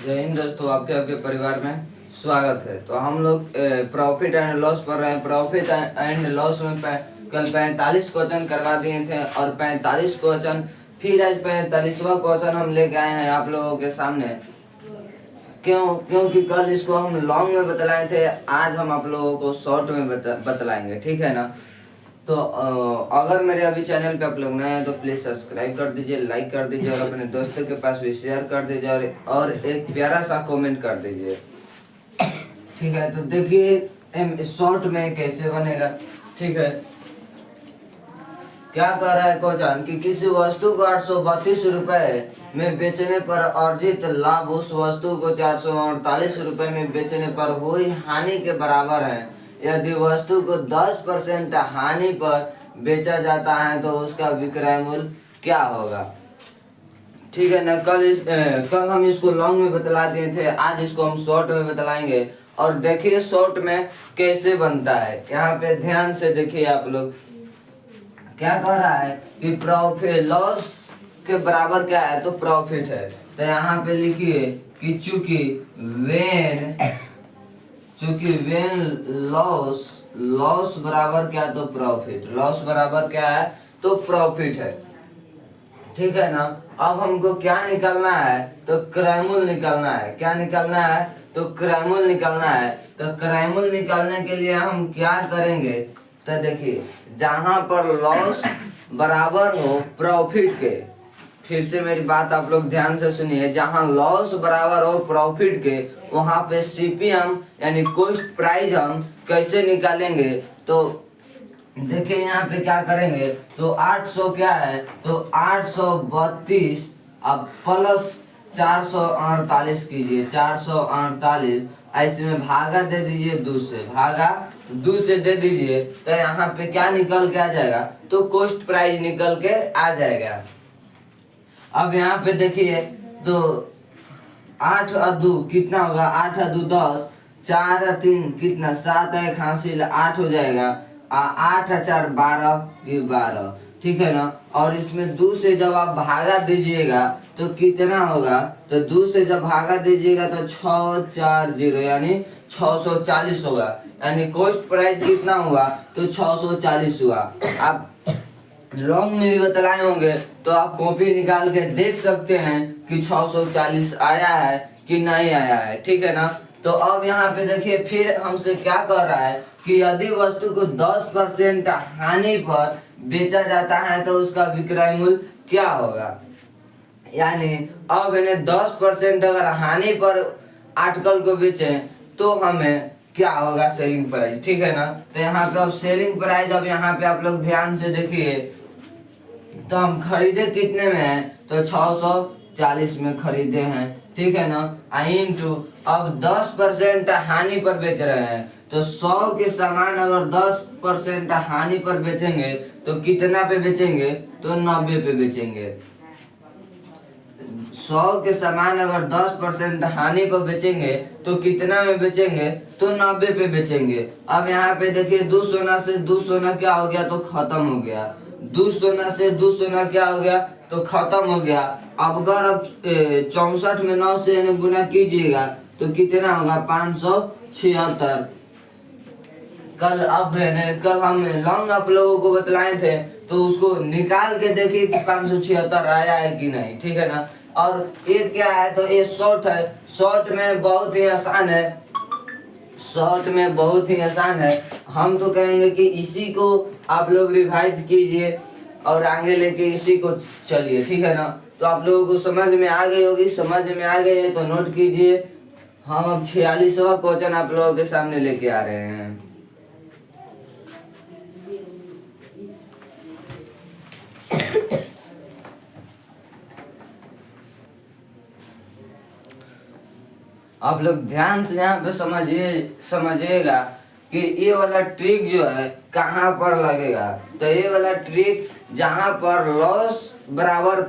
जय हिंद दोस्तों, आपके आपके परिवार में स्वागत है। तो हम लोग प्रॉफिट एंड लॉस पढ़ रहे हैं। प्रॉफिट एंड लॉस में कल 45 क्वेश्चन करवा दिए थे और 45 क्वेश्चन फिर आज 45वां क्वेश्चन हम लेके आए हैं आप लोगों के सामने। क्योंकि कल इसको हम लॉन्ग में बतलाए थे, आज हम आप लोगों को शॉर्ट में बतलाएंगे, ठीक है ना। तो अगर मेरे अभी चैनल पे आप लोग नए हैं तो प्लीज़ सब्सक्राइब कर दीजिए, लाइक कर दीजिए और अपने दोस्तों के पास भी शेयर कर दीजिए और एक प्यारा सा कमेंट कर दीजिए, ठीक है। तो देखिए शॉर्ट में कैसे बनेगा, ठीक है। क्या कह रहा है क्वेश्चन कि किसी वस्तु को 832 रुपए में बेचने पर अर्जित लाभ उस वस्तु को 448 रुपए में बेचने पर हुई हानि के बराबर है। यदि वस्तु को 10% हानि पर बेचा जाता है तो उसका विक्रय मूल्य क्या होगा, ठीक है ना। कल हम इसको लॉन्ग में बतला दिए थे, आज इसको हम शॉर्ट में बतलाएंगे। और देखिए शॉर्ट में कैसे बनता है, यहाँ पे ध्यान से देखिए आप लोग। क्या कह रहा है कि प्रॉफिट लॉस के बराबर क्या है, तो प्रॉफिट है। तो यहाँ पे लिखिए कि चूंकि वेन लॉस बराबर क्या, तो प्रॉफिट। लॉस बराबर क्या है, तो प्रॉफिट है, ठीक है ना। अब हमको क्या निकालना है, तो क्रय मूल्य निकालना है। क्या निकालना है, तो क्रय मूल्य निकालना है। तो क्रय मूल्य निकालने के लिए हम क्या करेंगे, तो देखिए जहां पर लॉस बराबर हो प्रॉफिट के, फिर से मेरी बात आप लोग ध्यान से सुनिए, जहां लॉस बराबर हो प्रॉफिट के वहां पे सीपीएम यानी कॉस्ट प्राइस हम कैसे निकालेंगे। तो देखिए यहाँ पे क्या करेंगे, तो 800 क्या है, तो 832 अब प्लस 448 कीजिए, 448 ऐसे में भागा दे दीजिए 2 से, भागा 2 से दे दीजिए। तो यहाँ पे क्या निकल के आ जाएगा, तो कॉस्ट प्राइस निकल के आ जाएगा। अब यहाँ पे देखिए तो 8 और 2 कितना होगा, 8 और 2 10, 4 और 3 कितना 7, 1 हासिल 8 हो जाएगा। 8 और 4 12, ये 12, ठीक है ना। और इसमें 2 से जब आप भागा दीजिएगा तो कितना होगा, तो 2 से जब भागा दीजिएगा तो 640 यानी 640 होगा। यानी कॉस्ट प्राइस कितना हुआ, तो 640 हुआ। आप लॉन्ग में भी बतलाए होंगे तो आप कॉपी निकाल के देख सकते हैं कि 640 आया है कि नहीं आया है, ठीक है ना। तो अब यहाँ पे देखिए फिर हमसे क्या कर रहा है कि यदि वस्तु को 10% हानि पर बेचा जाता है तो उसका विक्रय मूल्य क्या होगा। यानी अब इन्हें 10% अगर हानि पर आर्टिकल को बेचें तो हमें क्या होगा, सेलिंग प्राइस, ठीक है ना। तो यहाँ पे अब सेलिंग प्राइस, अब यहाँ पे आप लोग ध्यान से देखिए, तो हम खरीदे कितने में है, तो 640 में खरीदे हैं, ठीक है ना। इंटू अब 10% हानि पर बेच रहे हैं, तो 100 के सामान अगर 10% हानि पर बेचेंगे तो कितना पे बेचेंगे, तो 90 पे बेचेंगे। 100 के सामान अगर 10% हानि पर बेचेंगे तो कितना में बेचेंगे, तो 90 पे बेचेंगे। अब यहाँ पे देखिए 2 सोना से 2 सोना क्या हो गया, तो खत्म हो गया। 2 सोना से 2 सोना क्या हो गया, तो खत्म हो गया। अब अगर अब 64 में 9 से गुना कीजिएगा तो कितना होगा, 576। कल हम लॉन्ग आप लोगों को बतलाए थे तो उसको निकाल के देखिए कि 576 आया है कि नहीं, ठीक है ना। और ये क्या है, तो ये शॉर्ट है। शॉर्ट में बहुत ही आसान है, शॉर्ट में बहुत ही आसान है। हम तो कहेंगे कि इसी को आप लोग रिवाइज कीजिए और आगे लेके इसी को चलिए, ठीक है ना। तो आप लोगों को समझ में आ गई होगी, समझ में आ गई है तो नोट कीजिए। हम अब 46वां क्वेश्चन आप लोगों के सामने लेके आ रहे हैं। आप लोग ध्यान से यहाँ पे समझिएगा कि ये वाला ट्रिक जो है कहाँ पर लगेगा। तो ये वाला ट्रिक जहाँ पर लॉस बराबर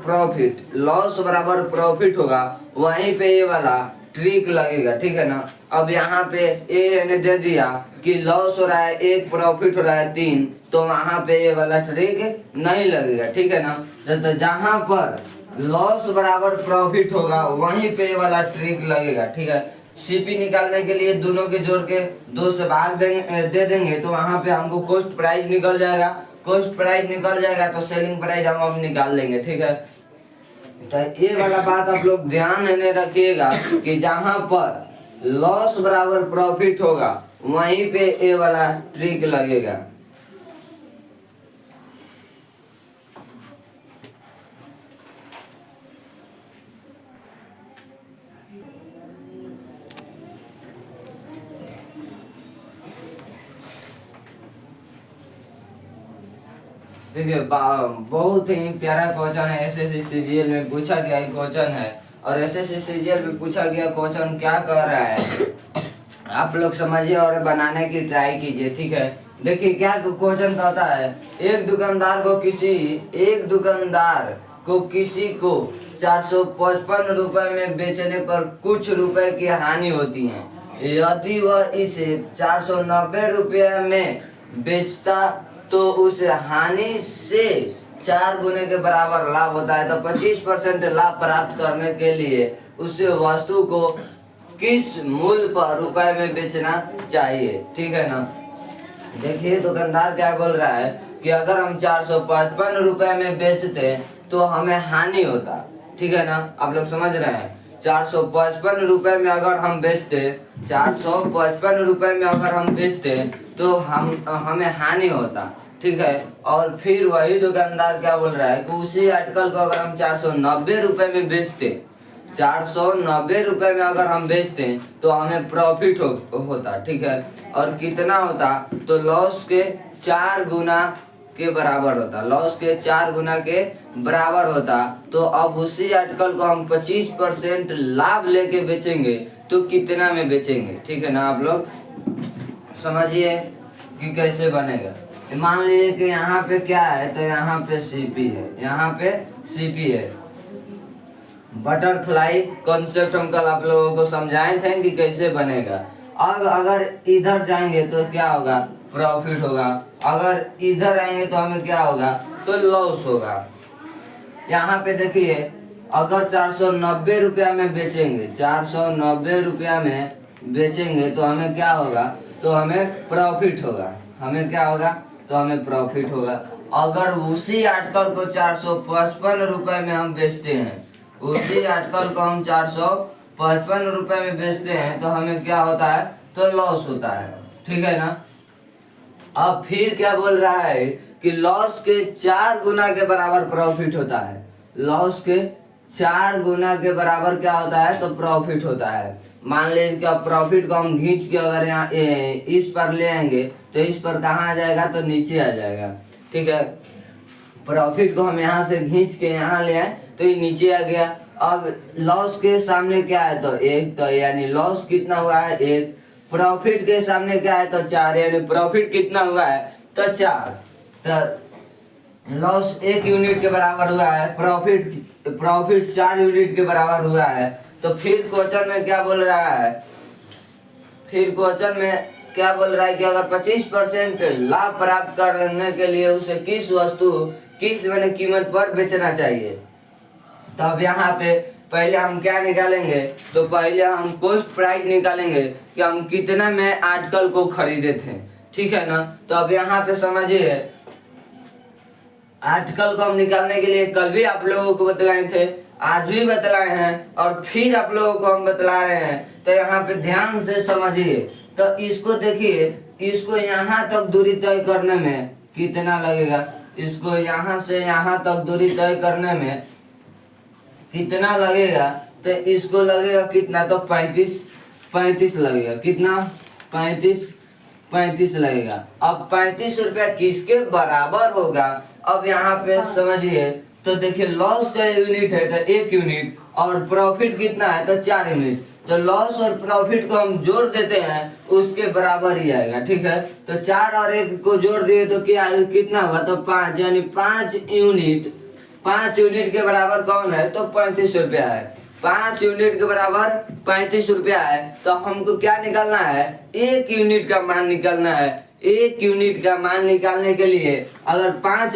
प्रॉफिट होगा वहीं पे ये वाला ट्रिक लगेगा, ठीक है ना। अब यहाँ पे ए ने दे दिया कि लॉस हो रहा है 1, प्रॉफिट हो रहा है 3, तो वहाँ पे ये वाला ट्रिक नहीं लगेगा, ठीक है ना। तो जहाँ पर लॉस बराबर प्रॉफिट होगा, वहीं पे ये वाला ट्रिक लगेगा। ठीक है, सीपी निकालने के लिए दोनों के जोड़ के 2 से भाग दे देंगे तो वहां पे हमको कॉस्ट प्राइस निकल जाएगा। कॉस्ट प्राइस निकल जाएगा तो सेलिंग प्राइस हम अब निकाल लेंगे। ठीक है, तो ये वाला बात आप लोग ध्यान में रखिएगा कि जहां पर लॉस बराबर प्रॉफिट होगा वहीं पे ये वाला ट्रिक लगेगा। देखिए बहुत ही प्यारा क्वेश्चन है, एसएससी सीजीएल में पूछा गया क्वेश्चन है। और एसएससी सीजीएल में पूछा गया क्वेश्चन क्या कह रहा है आप लोग समझिए और बनाने की ट्राई कीजिए। ठीक है, देखिए क्या क्वेश्चन कहता है, एक दुकानदार को किसी को 455 रुपए में बेचने पर कुछ रुपए की हानि होती है। यदि वह इसे 490 रुपये में बेचता तो उस हानि से 4 गुने के बराबर लाभ होता है। तो 25% लाभ प्राप्त करने के लिए उस वस्तु को किस मूल्य पर रुपए में बेचना चाहिए। ठीक है ना, देखिए दुकानदार क्या बोल रहा है कि अगर हम 455 रुपए में बेचते तो हमें हानि होता। ठीक है ना, आप लोग समझ रहे हैं, 455 रुपए में अगर हम बेचते 455 रुपए में अगर हम बेचते तो हमें हानि होता। ठीक है, और फिर वही दुकानदार क्या बोल रहा है कि उसी आर्टिकल को अगर हम 490 रुपए में बेचते 490 रुपए में अगर हम बेचते तो हमें प्रॉफिट होता। ठीक है, और कितना होता तो लॉस के 4 गुना के बराबर होता, लॉस के 4 गुना के बराबर होता। तो अब उसी आर्टिकल को हम 25% लाभ लेके बेचेंगे तो कितना में बेचेंगे। ठीक है ना, आप लोग समझिए कि कैसे बनेगा। मान लीजिए कि यहाँ पे क्या है, तो यहाँ पे सीपी है, यहाँ पे सीपी है। बटरफ्लाई कॉन्सेप्ट हम कल आप लोगों को समझाए थे कि कैसे बनेगा। अब अगर इधर जाएंगे तो क्या होगा, प्रॉफिट होगा। अगर इधर आएंगे तो हमें क्या होगा, तो लॉस होगा। यहाँ पे देखिए अगर 490 रुपया में बेचेंगे, 490 रुपया में बेचेंगे तो हमें क्या होगा, तो हमें प्रॉफिट होगा। हमें क्या होगा, तो हमें प्रॉफिट होगा। अगर उसी आर्टिकल को 455 रुपए में हम बेचते हैं, उसी आर्टिकल को हम 455 रुपए में बेचते हैं तो हमें क्या होता है, तो लॉस होता है। ठीक है ना, अब फिर क्या बोल रहा है कि लॉस के 4 गुना के बराबर प्रॉफिट होता है। लॉस के 4 गुना के बराबर क्या होता है, तो प्रॉफिट होता है। मान लीजिए कि प्रॉफिट को हम खींच के अगर यहाँ इस पर ले आएंगे तो इस पर कहाँ आ जाएगा, तो नीचे आ जाएगा। ठीक है, प्रॉफिट को हम यहाँ से खींच के यहाँ ले आए तो ये नीचे आ गया। अब लॉस के सामने क्या है, तो 1, तो यानी लॉस कितना हुआ है, 1। प्रॉफिट के सामने क्या है, तो 4, यानी प्रॉफिट कितना हुआ है, तो 4। तो लॉस 1 यूनिट के बराबर हुआ है, प्रॉफिट 4 यूनिट के बराबर हुआ है। तो फिर क्वेश्चन में क्या बोल रहा है, फिर क्वेश्चन में क्या बोल रहा है कि अगर 25% लाभ प्राप्त करने के लिए उसे किस मैंने कीमत पर बेचना चाहिए। तो अब यहाँ पे पहले हम क्या निकालेंगे, तो पहले हम कॉस्ट प्राइस निकालेंगे कि हम कितना में आर्टिकल को खरीदे थे। ठीक है ना, तो अब यहाँ पे समझिए आर्टिकल को हम निकालने के लिए कल भी आप लोगों को बतलाए थे, आज भी बतलाए हैं और फिर आप लोगों को हम बतला रहे हैं। तो यहाँ पे ध्यान से समझिए, तो इसको देखिए, इसको यहाँ तक दूरी तय करने में कितना लगेगा, इसको यहाँ से यहाँ तक दूरी तय करने में कितना लगेगा, तो इसको लगेगा कितना, तो 35 लगेगा। कितना, 35 लगेगा। अब 35 रुपया किसके बराबर होगा, अब यहाँ पे समझिए। तो देखिए लॉस का यूनिट है तो 1 यूनिट और प्रॉफिट कितना है, तो 4 यूनिट। तो लॉस और प्रॉफिट को हम जोड़ देते हैं उसके बराबर ही आएगा। ठीक है, तो 4 और 1 को जोड़ दिए तो क्या कितना हुआ, तो 5, यानी 5 यूनिट के बराबर कौन है, तो 35 रुपया है। 5 यूनिट के बराबर 35 रुपया है। तो हमको क्या निकालना है, 1 यूनिट का मान निकालना है। एक यूनिट का मान निकालने के लिए अगर 5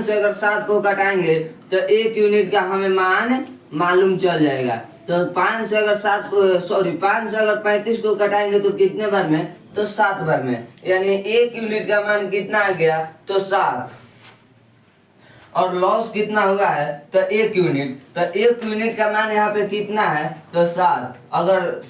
से अगर 7 को घटाएंगे तो एक यूनिट का हमें मान मालूम चल जाएगा। तो 5 से अगर 5 से अगर 35 को घटाएंगे तो कितने बार में, तो 7 बार में, यानी एक यूनिट का मान कितना आ गया, तो 7। और लॉस कितना हुआ है, तो एक यूनिट, तो एक यूनिट का मान यहाँ पे कितना है, तो 7। अगर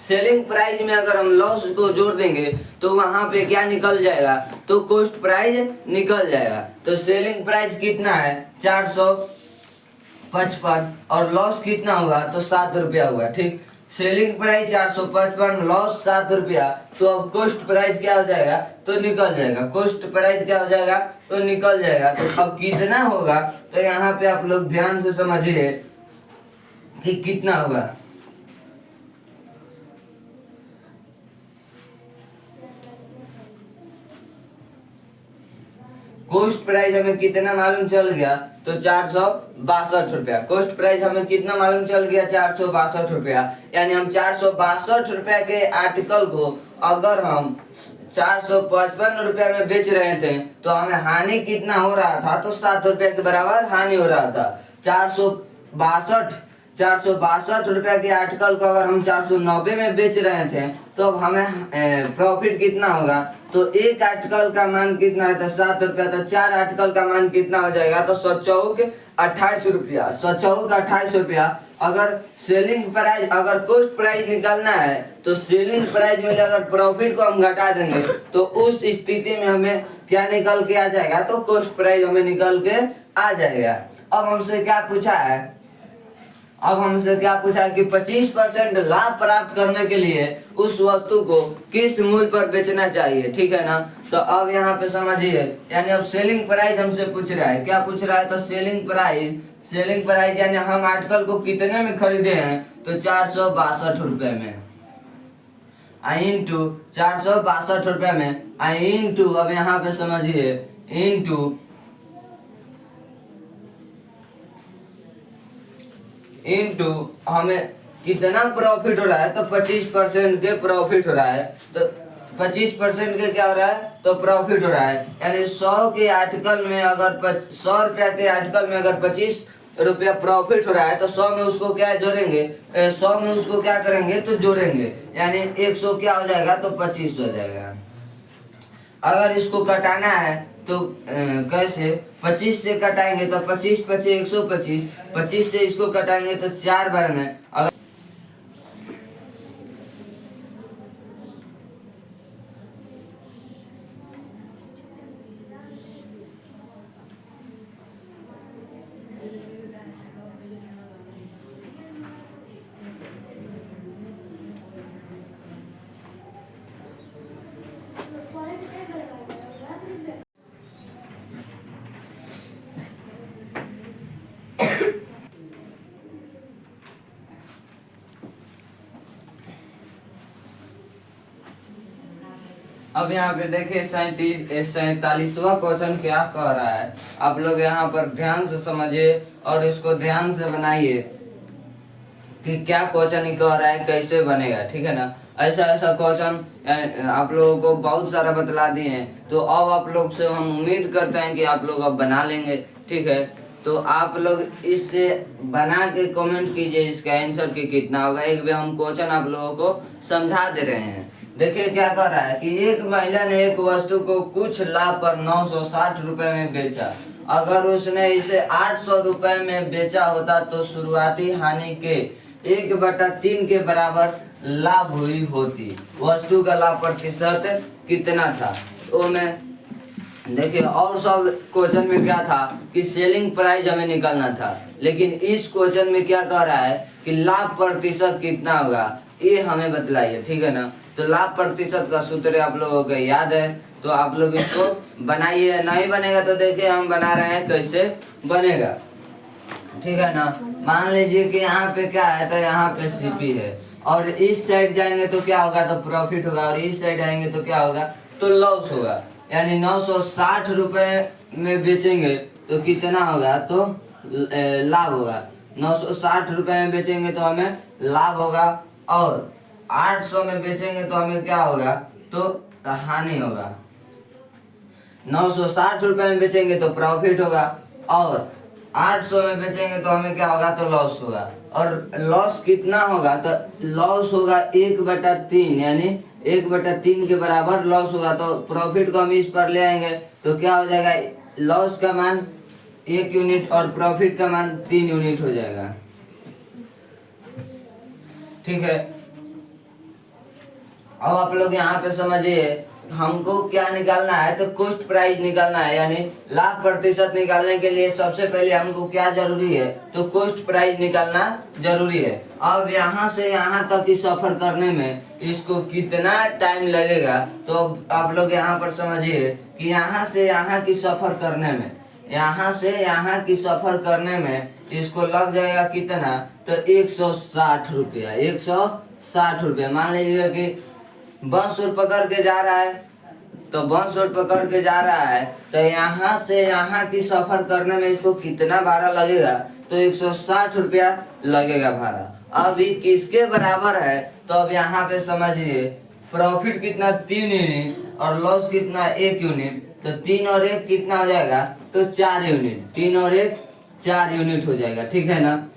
सेलिंग प्राइस में अगर हम लॉस को जोड़ देंगे तो वहां पे क्या निकल जाएगा, तो कॉस्ट प्राइस निकल जाएगा। तो सेलिंग प्राइस कितना है, 455 और लॉस कितना हुआ, तो 7 रुपया हुआ। ठीक, सेलिंग प्राइस 455, लॉस 7 रुपया, तो अब कॉस्ट प्राइस क्या हो जाएगा, तो निकल जाएगा। कॉस्ट प्राइस क्या हो जाएगा, तो निकल जाएगा। तो अब कितना होगा, तो यहाँ पे आप लोग ध्यान से समझिए कि कितना होगा। कॉस्ट प्राइस हमें कितना मालूम चल गया, तो 462 रुपया। कॉस्ट प्राइस हमें कितना मालूम चल गया, 462 रुपया। यानी हम 462 रुपया के आर्टिकल को अगर हम 455 रुपया में बेच रहे थे तो हमें हानि कितना हो रहा था, तो 7 रुपया के बराबर हानि हो रहा था। 462 रुपया के आर्टिकल को अगर हम 490 में बेच रहे थे तो अब हमें प्रॉफिट कितना होगा, तो एक आर्टिकल का मान कितना है, तो 7 रुपया। तो 4 आर्टिकल का मान कितना हो जाएगा, तो 28 रुपया। 28 रुपया। अगर सेलिंग प्राइस, अगर कॉस्ट प्राइस निकालना है तो सेलिंग प्राइस में अगर प्रॉफिट को हम घटा देंगे तो उस स्थिति में हमें क्या निकल के आ जाएगा, तो कॉस्ट प्राइस हमें निकल के आ जाएगा। अब हमसे क्या पूछा है, अब हमसे क्या पूछा है कि 25% लाभ प्राप्त करने के लिए उस वस्तु को किस मूल्य पर बेचना चाहिए, ठीक है ना। तो अब यहाँ पे समझिए, यानी अब सेलिंग प्राइस हमसे पूछ रहा है, क्या पूछ रहा है, तो सेलिंग प्राइस यानी हम आर्टिकल को कितने में खरीदे हैं, तो 462 रुपए में, इंटू 462 रुपए में, इंटू, अब यहाँ पे समझिए, इंटू हमें कितना प्रॉफिट हो रहा है, तो 25% के प्रॉफिट हो रहा है। तो 25% के क्या हो रहा है, तो प्रॉफिट हो रहा है। यानी 100 के आर्टिकल में अगर 100 रुपया के आर्टिकल में अगर 25 रुपया प्रॉफिट हो रहा है तो 100 में उसको क्या जोड़ेंगे, 100 में उसको क्या करेंगे, तो जोड़ेंगे, यानी 100 क्या हो जाएगा, तो 25 हो जाएगा। अगर इसको कटाना है तो कैसे, 25 से कटाएंगे तो 25 25 125, 25 से इसको कटाएंगे तो 4 बार में। अगर अब यहाँ पे देखिए 47वां क्वेश्चन क्या कह रहा है, आप लोग यहाँ पर ध्यान से समझिए और इसको ध्यान से बनाइए कि क्या क्वेश्चन ही कह रहा है, कैसे बनेगा, ठीक है ना। ऐसा क्वेश्चन आप लोगों को बहुत सारा बतला दिए हैं, तो अब आप लोग से हम उम्मीद करते हैं कि आप लोग अब बना लेंगे, ठीक है। तो आप लोग इससे बना के कमेंट कीजिए इसका आंसर कि कितना होगा। एक बार हम क्वेश्चन आप लोगों को समझा दे रहे हैं। देखिए क्या कर रहा है कि एक महिला ने एक वस्तु को कुछ लाभ पर 960 रुपए में बेचा। अगर उसने इसे 800 रुपए में बेचा होता तो शुरुआती हानि के 1/3 के बराबर लाभ हुई होती। वस्तु का लाभ प्रतिशत कितना था, तो मैं देखिए और सब क्वेश्चन में क्या था कि सेलिंग प्राइस हमें निकालना था, लेकिन इस क्वेश्चन में क्या कह रहा है कि लाभ प्रतिशत कितना होगा, ये हमें बतलाइए, ठीक है ना। तो लाभ प्रतिशत का सूत्र आप लोगों को याद है, तो आप लोग इसको बनाइए। नहीं बनेगा तो देखिए हम बना रहे हैं कैसे बनेगा, ठीक है ना। मान लीजिए कि यहाँ पे क्या है, तो यहाँ पे सीपी है और इस साइड जाएंगे तो क्या होगा, तो प्रॉफिट होगा, और इस साइड आएंगे तो क्या होगा, तो लॉस होगा। यानी 960 रुपए में बेचेंगे तो कितना होगा, तो लाभ होगा। 960 रुपए में बेचेंगे तो हमें लाभ होगा, और 800 में बेचेंगे तो हमें क्या होगा, तो तो हानि होगा। 960 रुपए में बेचेंगे तो प्रॉफिट होगा, और 800 में बेचेंगे तो हमें क्या होगा, तो लॉस होगा। और लॉस कितना होगा, तो लॉस होगा 1/3, यानी 1/3 के बराबर लॉस होगा। तो प्रॉफिट को हम इस पर ले आएंगे तो क्या हो जाएगा, लॉस का मान 1 यूनिट और प्रॉफिट का मान 3 यूनिट हो जाएगा। ठीक है, अब आप लोग यहाँ पे समझिए, हमको क्या निकालना है, तो कॉस्ट प्राइस निकालना है, यानी लाभ प्रतिशत निकालने के लिए सबसे पहले हमको क्या जरूरी है, तो कॉस्ट प्राइस निकालना जरूरी है। अब यहाँ से यहाँ तक की सफर करने में इसको कितना टाइम लगेगा, तो आप लोग यहाँ पर समझिए कि यहाँ से यहाँ की सफर करने में, यहाँ से यहाँ की सफर करने में इसको लग जाएगा कितना, तो 160 रुपया। 160 रुपया, मान लीजिए कि बांसुर पकड़ के जा रहा है, तो बांसुर पकड़ के जा रहा है, तो यहाँ से यहाँ की सफर करने में इसको कितना भाड़ा लगेगा, तो 160 रुपया लगेगा भाड़ा। अब ये किसके बराबर है, तो अब यहाँ पे समझिए, प्रॉफिट कितना 3 यूनिट और लॉस कितना 1 यूनिट, तो 3 और 1 कितना हो जाएगा, तो 4 यूनिट। 3 और 1 4 यूनिट हो जाएगा, ठीक है ना।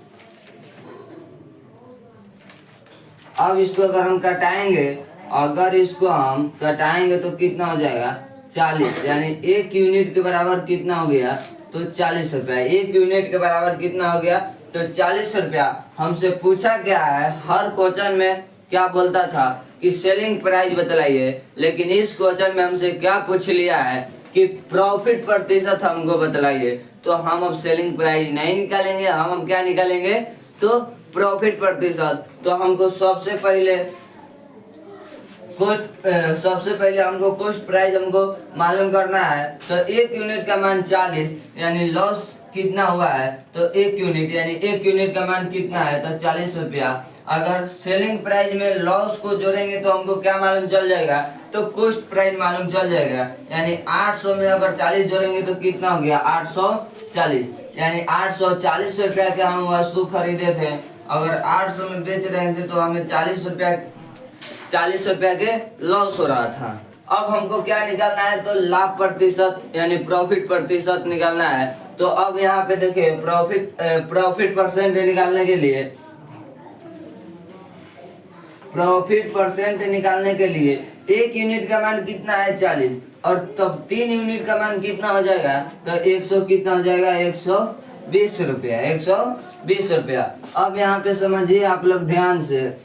अब इसको अगर हम कटाएंगे, अगर इसको हम कटाएंगे तो कितना हो जाएगा, 40, यानी 1 यूनिट के बराबर कितना हो गया, तो 40 रुपया। 1 यूनिट के बराबर कितना हो गया, तो 40 रुपया। हमसे पूछा क्या है, हर क्वेश्चन में क्या बोलता था कि सेलिंग प्राइस बतलाइए, लेकिन इस क्वेश्चन में हमसे क्या पूछ लिया है कि प्रॉफिट प्रतिशत हमको बतलाइए। तो हम अब सेलिंग प्राइस नहीं निकालेंगे, हम क्या निकालेंगे, तो प्रॉफिट प्रतिशत। तो हमको सबसे पहले हमको कॉस्ट प्राइस हमको मालूम करना है। तो 1 यूनिट का मान 40, यानी लॉस कितना हुआ है, तो 1 यूनिट, यानी 1 यूनिट का मान कितना है, तो 40 रुपया। अगर सेलिंग प्राइस में लॉस को जोड़ेंगे तो हमको क्या मालूम चल जाएगा, तो कॉस्ट प्राइस मालूम चल जाएगा। यानी 800 में अगर 40 जोड़ेंगे तो कितना हो गया, 840, यानी 840 रुपया के हम वस्तु खरीदे थे। अगर 800 में बेच रहे थे तो हमें 40 रुपया के लॉस हो रहा था। अब हमको क्या निकालना है, तो लाभ प्रतिशत यानी प्रॉफिट प्रतिशत निकालना है। तो अब यहाँ पे देखिए, प्रॉफिट परसेंट निकालने के लिए, प्रॉफिट परसेंट निकालने के लिए 1 यूनिट का मान कितना है, 40, और तब 3 यूनिट का मान कितना हो जाएगा, तो 100 कितना हो जाएगा, 120 रुपया। 120 रुपया। अब यहाँ पे समझिए आप लोग ध्यान से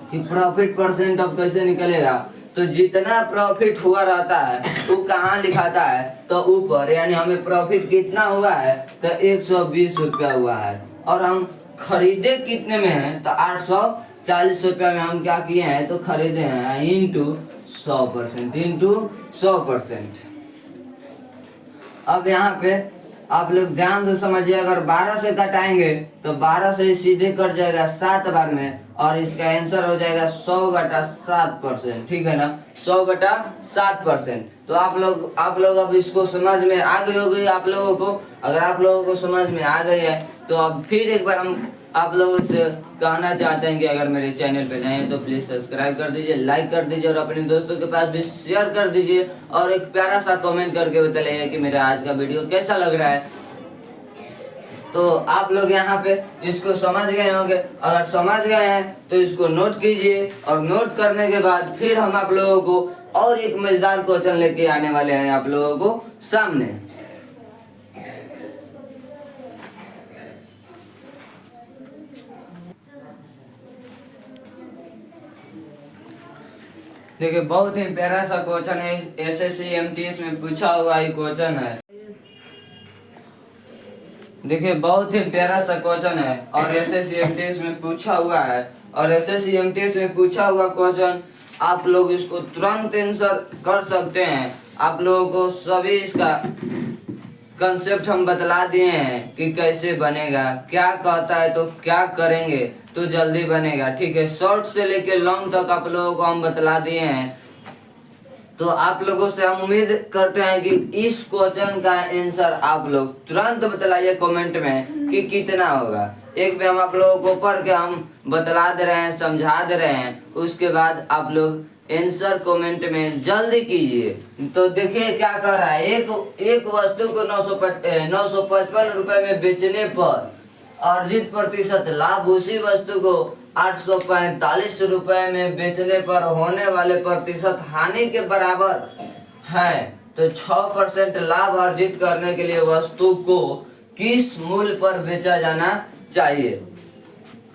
कि प्रॉफिट परसेंट अब कैसे निकलेगा। तो जितना प्रॉफिट हुआ रहता है वो कहाँ लिखाता है, तो ऊपर, यानी हमें प्रॉफिट कितना हुआ है, तो 120 रुपया हुआ है, और हम खरीदे कितने में है, तो 840 रुपया में हम क्या किए हैं, तो खरीदे हैं इंटू 100%। अब यहाँ पे आप लोग ध्यान से समझिए, अगर 12 से घटाएंगे तो 12 से सीधे कट जाएगा 7 बार में, और इसका आंसर हो जाएगा 100/7%, ठीक है ना, 100/7%। तो आप लोग अब इसको समझ में आ गई होगी आप लोगों को। अगर आप लोगों को समझ में आ गई है तो अब फिर एक बार हम आप लोगों से कहना चाहते हैं कि अगर मेरे चैनल पे नए हैं तो प्लीज सब्सक्राइब कर दीजिए, लाइक कर दीजिए, और अपने दोस्तों के पास भी शेयर कर दीजिए, और एक प्यारा सा कमेंट करके बताइए कि मेरा आज का वीडियो कैसा लग रहा है। तो आप लोग यहाँ पे इसको समझ गए होंगे। अगर समझ गए हैं तो इसको नोट कीजिए, और नोट करने के बाद फिर हम आप लोगों को और एक मजेदार क्वेश्चन लेके आने वाले हैं आप लोगों को सामने। देखिए, बहुत ही प्यारा सा क्वेश्चन है, एसएससी एमटीएस में पूछा हुआ ये क्वेश्चन है। देखिए, बहुत ही प्यारा सा क्वेश्चन है और एसएससी एमटीएस में पूछा हुआ है, और एसएससी एमटीएस में पूछा हुआ क्वेश्चन आप लोग इसको तुरंत आंसर कर सकते हैं। आप लोगों को सभी इसका कंसेप्ट हम बतला दिए हैं कि कैसे बनेगा, क्या कहता है तो क्या करेंगे तो जल्दी बनेगा, ठीक है। शॉर्ट से लेके लॉन्ग तक आप लोगों को हम बतला दिए हैं। तो आप लोगों से हम उम्मीद करते हैं कि इस क्वेश्चन का आंसर आप लोग तुरंत बतलाइए कमेंट में कि कितना होगा। एक बार हम आप लोगों को पढ़ के हम बतला दे रहे हैं, समझा दे रहे हैं, उसके बाद आप लोग आंसर कमेंट में जल्दी कीजिए। तो देखिए क्या कर रहा है, एक वस्तु को 955 रुपए में बेचने पर अर्जित प्रतिशत लाभ उसी वस्तु को 845 रुपए में बेचने पर होने वाले प्रतिशत हानि के बराबर है। तो 6% लाभ अर्जित करने के लिए वस्तु को किस मूल्य पर बेचा जाना चाहिए।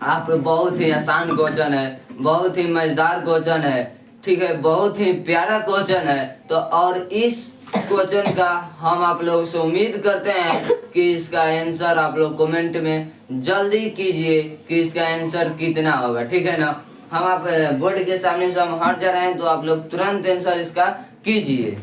आप बहुत ही आसान क्वेश्चन है, बहुत ही मजेदार क्वेश्चन है, ठीक है, बहुत ही प्यारा क्वेश्चन है। तो और इस क्वेश्चन का हम आप लोगों से उम्मीद करते हैं कि इसका आंसर आप लोग कमेंट में जल्दी कीजिए कि इसका आंसर कितना होगा, ठीक है ना। हम आप बोर्ड के सामने से हम हट जा रहे हैं तो आप लोग तुरंत आंसर इसका कीजिए।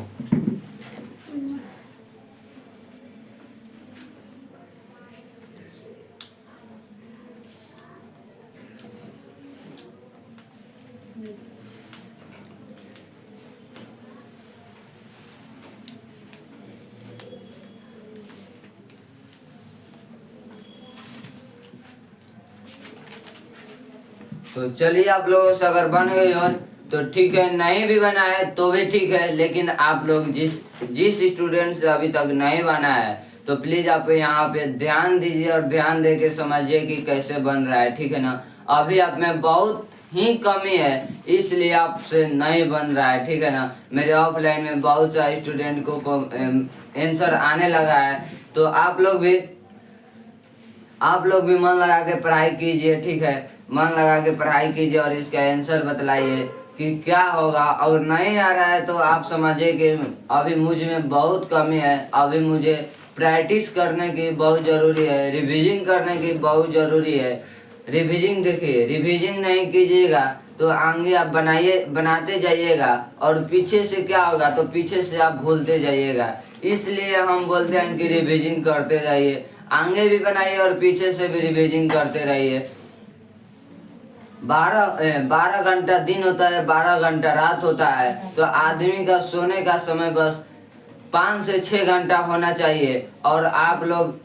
तो चलिए आप लोगों से अगर बन गई हो तो ठीक है, नहीं भी बना है तो भी ठीक है, लेकिन आप लोग जिस स्टूडेंट से अभी तक नहीं बना है तो प्लीज आप यहाँ पे ध्यान दीजिए और ध्यान दे के समझिए कि कैसे बन रहा है, ठीक है ना। अभी आप में बहुत ही कमी है इसलिए आपसे नहीं बन रहा है, ठीक है ना। मेरे ऑफलाइन में बहुत सारे स्टूडेंट को आंसर आने लगा है, तो आप लोग भी मन लगा के पढ़ाई कीजिए, ठीक है, मन लगा के पढ़ाई कीजिए और इसका आंसर बतलाइए कि क्या होगा। और नहीं आ रहा है तो आप समझिए कि अभी मुझ में बहुत कमी है, अभी मुझे प्रैक्टिस करने की बहुत ज़रूरी है, रिवीजन करने की बहुत ज़रूरी है। रिवीजन देखिए, रिवीजन नहीं कीजिएगा तो आगे आप बनाते जाइएगा और पीछे से क्या होगा, तो पीछे से आप भूलते जाइएगा। इसलिए हम बोलते हैं कि रिवीजन करते जाइए, आगे भी बनाइए और पीछे से भी रिवीजन करते रहिए। 12 घंटा दिन होता है, 12 घंटा रात होता है, तो आदमी का सोने का समय बस 5 से 6 घंटा होना चाहिए। और आप लोग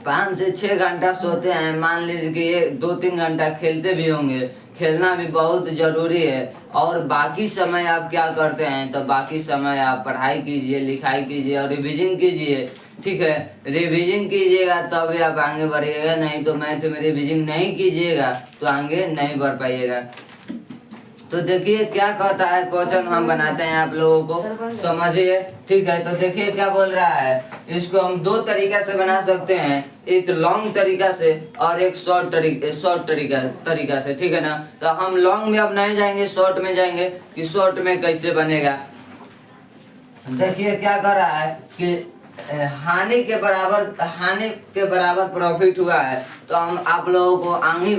5 से 6 घंटा सोते हैं, मान लीजिए कि 2-3 घंटा खेलते भी होंगे, खेलना भी बहुत ज़रूरी है। और बाकी समय आप क्या करते हैं, तो बाकी समय आप पढ़ाई कीजिए, लिखाई कीजिए और रिवीजन कीजिए, ठीक है। रिवीजन कीजिएगा तभी आप आगे बढ़िएगा, नहीं तो मैथ में रिवीजन नहीं कीजिएगा तो आगे नहीं बढ़ पाइएगा। तो देखिए क्या कहता है क्वेश्चन, हम बनाते हैं, आप लोगों को समझिए, ठीक है। तो देखिए क्या बोल रहा है, इसको हम 2 तरीका से बना सकते हैं, एक लॉन्ग तरीका से और एक शॉर्ट तरीका से, ठीक है ना। तो हम लॉन्ग में अब नहीं जाएंगे, शॉर्ट में जाएंगे कि शॉर्ट में कैसे बनेगा। देखिए क्या कर रहा है कि हानि के बराबर प्रॉफिट हुआ है, तो हम आप लोगों को आगे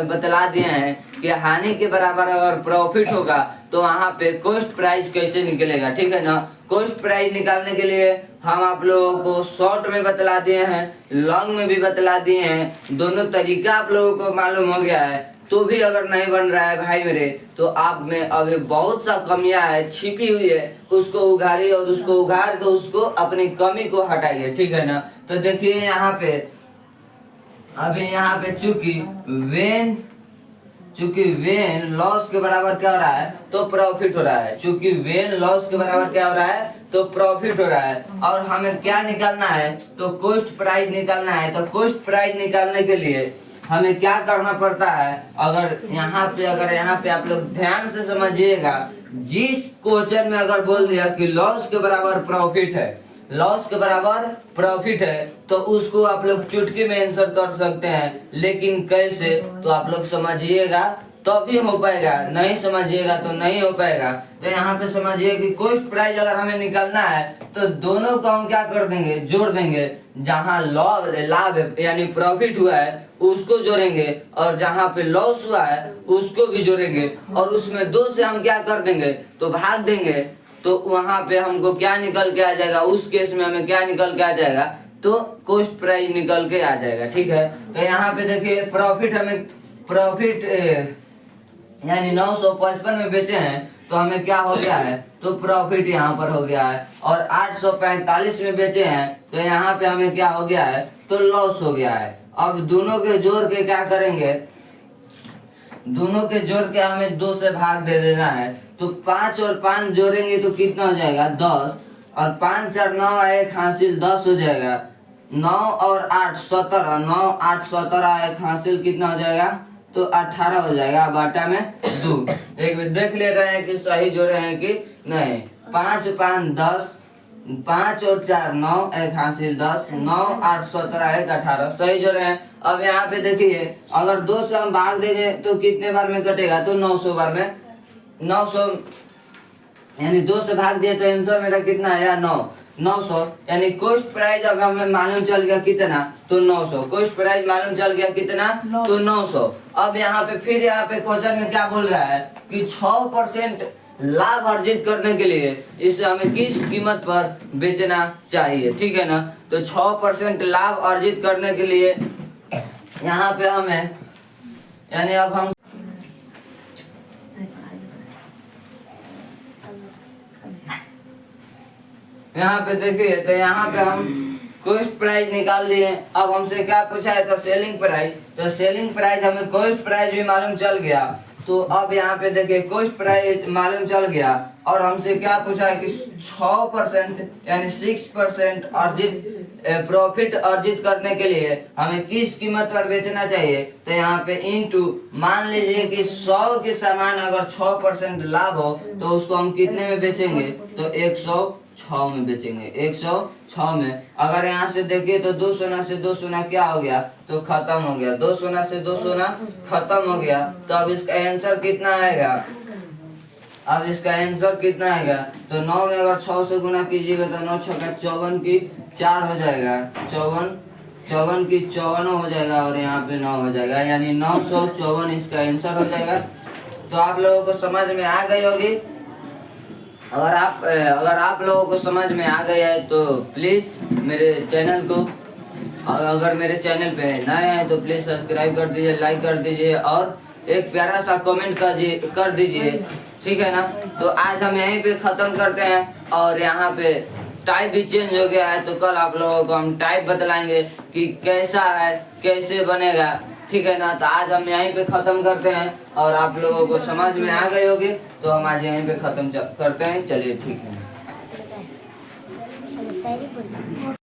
बतला दिए हैं कि हानि के बराबर अगर प्रॉफिट होगा तो वहाँ पे कॉस्ट प्राइस कैसे निकलेगा, ठीक है ना। कॉस्ट प्राइस निकालने के लिए हम आप लोगों को शॉर्ट में बतला दिए हैं, लॉन्ग में भी बतला दिए हैं, दोनों तरीका आप लोगों को मालूम हो गया है। तो भी अगर नहीं बन रहा है भाई मेरे, तो आप में अभी बहुत सा कमियां है, छिपी हुई है, उसको उघारिए और उसको उघार के उसको अपनी कमी को हटाइए, ठीक है ना। तो देखिए यहाँ पे अभी यहाँ पे चूंकि वेन लॉस के बराबर क्या हो रहा है, तो प्रॉफिट हो रहा है। चूंकि वेन लॉस के बराबर क्या हो रहा है, तो प्रॉफिट हो रहा है। और हमें क्या निकालना है, तो कॉस्ट प्राइस निकालना है। तो कॉस्ट प्राइस निकालने के लिए हमें क्या करना पड़ता है, अगर यहाँ पे आप लोग ध्यान से समझिएगा, जिस क्वेश्चन में अगर बोल दिया कि लॉस के बराबर प्रॉफिट है, तो उसको आप लोग चुटकी में आंसर कर सकते हैं। लेकिन कैसे, तो आप लोग समझिएगा तभी हो पाएगा, नहीं समझिएगा तो नहीं हो पाएगा। तो यहाँ पे समझिए कि कॉस्ट प्राइस अगर हमें निकालना है तो दोनों को हम क्या कर देंगे, जोड़ देंगे। जहाँ लाभ यानी प्रॉफिट हुआ है उसको जोड़ेंगे और जहाँ पे लॉस हुआ है उसको भी जोड़ेंगे और उसमें 2 से हम क्या कर देंगे, तो भाग देंगे। तो वहाँ पे हमको क्या निकल के आ जाएगा, उस केस में हमें क्या निकल के आ जाएगा, तो कॉस्ट प्राइस निकल के आ जाएगा, ठीक है। तो यहाँ पे देखिए प्रॉफिट यानी 955 में बेचे हैं तो हमें क्या हो गया है, तो प्रॉफिट यहाँ पर हो गया है। और 845 में बेचे हैं तो यहाँ पे हमें क्या हो गया है, तो लॉस हो गया है। अब दोनों के जोड़ के क्या करेंगे, दोनों के जोड़ के हमें 2 से भाग दे देना है। तो 5 और 5 जोड़ेंगे तो कितना हो जाएगा 10, और 5 और 9 एक हासिल 10 हो जाएगा। 9 और 8 17, 9 8 17 एक हासिल कितना हो जाएगा तो 18 हो जाएगा। बाटा में 2। एक बार देख ले रहे हैं कि सही जोड़े हैं कि नहीं। 5 5 10, 5 और 4 9 एक हासिल 10, 9 8 17 एक 18 सही जोड़े हैं। अब यहाँ पे देखिए अगर 2 से हम भाग देंगे तो कितने बार में कटेगा तो 900 बार में। 900 यानी 2 से भाग दिए तो आंसर मेरा कितना आया 900। यानी कॉस्ट प्राइस अब हमें मालूम चल गया कितना तो 900। कॉस्ट प्राइस मालूम चल गया कितना तो 900। अब यहाँ पे फिर यहाँ पे क्वेश्चन में क्या बोल रहा है कि 6% लाभ अर्जित करने के लिए इसे हमें किस कीमत पर बेचना चाहिए। ठीक है ना। तो 6% लाभ अर्जित करने के लिए यहाँ पे हमें यानी अब हम यहाँ पे देखिए तो यहाँ पे हम कॉस्ट प्राइस निकाल दिए। अब हमसे क्या पूछा है तो सेलिंग प्राइस। तो सेलिंग प्राइस हमें कॉस्ट प्राइस भी मालूम चल गया। तो अब यहाँ पे देखिए कॉस्ट प्राइस मालूम चल गया और हमसे क्या पूछा है कि 6% यानी 6% अर्जित प्रॉफिट अर्जित करने के लिए हमें किस कीमत पर बेचना चाहिए। तो यहाँ पे इनटू मान लीजिए कि 100 के सामान अगर 6% लाभ हो तो उसको हम कितने में बेचेंगे तो 106 में बेचेंगे। 106 में। अगर यहाँ से देखिए तो 2 सोना से 2 सोना क्या हो गया तो खत्म हो गया। 2 सोना से 2 सोना खत्म हो गया। तो अब इसका आंसर कितना आएगा। अब इसका आंसर कितना आएगा तो 9 में अगर 6 से गुना कीजिएगा तो 9 छक्का 54 की 4 हो जाएगा। 54 की 54 हो जाएगा और यहाँ पे 9 हो जाएगा। यानी 954 इसका आंसर हो जाएगा। तो आप लोगों को समझ में आ गई होगी। अगर आप लोगों को समझ में आ गया है तो प्लीज मेरे चैनल को, अगर मेरे चैनल पे नए हैं तो प्लीज सब्सक्राइब कर दीजिए, लाइक कर दीजिए और एक प्यारा सा कमेंट कर दीजिए। ठीक है ना। तो आज हम यहीं पे खत्म करते हैं और यहाँ पे टाइप भी चेंज हो गया है तो कल आप लोगों को हम टाइप बतलाएंगे कि कैसा है कैसे बनेगा। ठीक है ना। तो आज हम यहीं पे खत्म करते हैं और आप लोगों को समझ में आ गई होगी तो हम आज यहीं पे खत्म करते हैं। चलिए ठीक है।